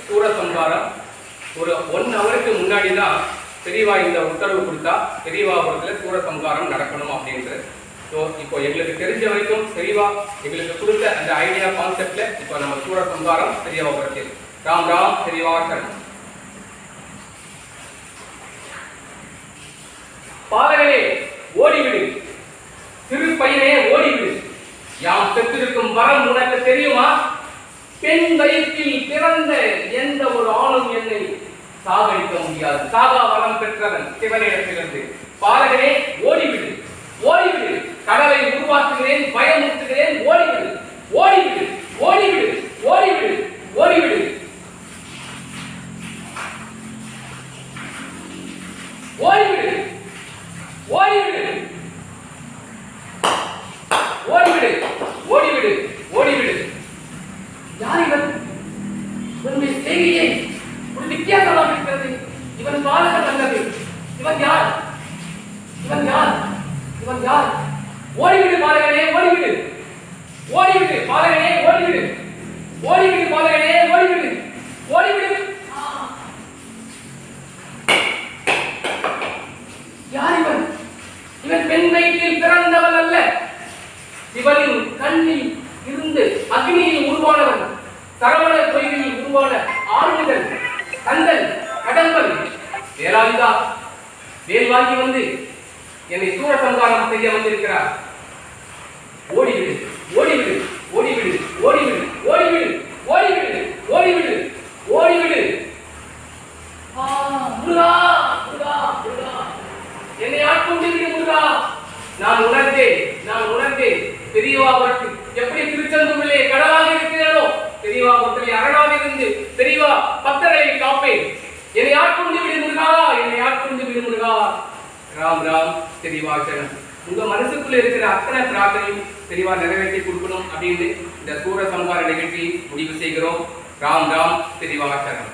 சூரசம்ஹாரம் ஒரு 1 ஹவருக்கு முன்னாடி தான் பெரியவா இந்த உத்தரவு கொடுத்தா பெரியவாபுரத்தில் சூரசம்ஹாரம் நடக்கணும் அப்படின்றது. ஸோ இப்போ எங்களுக்கு தெரிஞ்ச வரைக்கும் பெரியவா எங்களுக்கு கொடுத்த அந்த ஐடியா கான்செப்ட்ல இப்போ நம்ம சூரசம்ஹாரம் பெரியவாபுரத்தில். ராம் ராம் பெரியவா சரணம். பாலகனே ஓடிவிடு, சிறு பையனே ஓடிவிடு, யாம் பெற்றிருக்கும் வரம் உனக்கு தெரியுமா? பெண் வயிற்றில் பிறந்த எந்த ஒரு ஆணும் என்னை சாகடிக்க முடியாது. சாகா வரம் பெற்றவன் சிவனிடத்திலிருந்து. பாலகனே ஓடிவிடு, ஓடிவிடு, கடலை உருவாக்குகிறேன், பயமுறுத்துகிறேன், ஓடிவிடு, ஓடிவிடு, ஓடிவிடு, ஓடிவிடு, ஓடிவிடு, ஓடிவிடு, ஓடிவிடு, ஓடிவிடு, ஓடிவிடு, ஓடிவிடு. யார் இவன்? இவனுடைய செய்தியை ஒரு வித்தியாசமாக இருக்கிறது. இவன் பாலகன் அல்லது. இவன் யார்? இவன் யார்? இவன் யார்? ஓடிவிடு பாலகனே ஓடிவிடு, ஓடிவிடு பாலகனே ஓடிவிடு, ஓடிவிடு பாலகனே ஓடிவிடு, ஓடிவிடு. யார் இவன்? இவன் பெண் வயிற்றில் பிறந்தவன் அல்ல. சிவனின் கண்ணில் இருந்து அக்னியில் உருவானவன், சரவண பொய்கையில் உருவான ஆறுமுகன், கந்தன், கடம்பன், வேலாயுதா வேல் வாங்கி வந்து என்னை சூரசம்ஹாரம் செய்ய வந்திருக்கிறார். ஓடிவிடு, ஓடிவிடு, ஓடிவிடு, ஓடிவிடு, ஓடிவிடு, ஓடிவிடு, ஓடிவிடு, ஓடிவிடு. முருகா, முருகா, முருகா, என்னை ஆட்கொண்டு விடு முருகா. நான் உணர்ந்தேன் பெரியவாபுரத்தில் எப்படி திருச்செந்தூரிலே கடலாக இருக்கிறேனோ பெரியவாபுரத்திலே அரணாக இருந்து பெரியவா பக்தர்களை காப்பேன். என்னை ஆட்கொண்டு விடு முருகா, என்னை ஆட்கொண்டு விடு முருகா. ராம் ராம் பெரியவா சரணம். உங்க மனசுக்குள்ள இருக்கிற அத்தனை பிரார்த்தனையும் பெரியவா நிறைவேற்றி கொடுக்கணும் அப்படின்னு இந்த சூரசம்ஹார நிகழ்ச்சி முடிவு செய்கிறோம். ராம் ராம் பெரியவா சரணம்.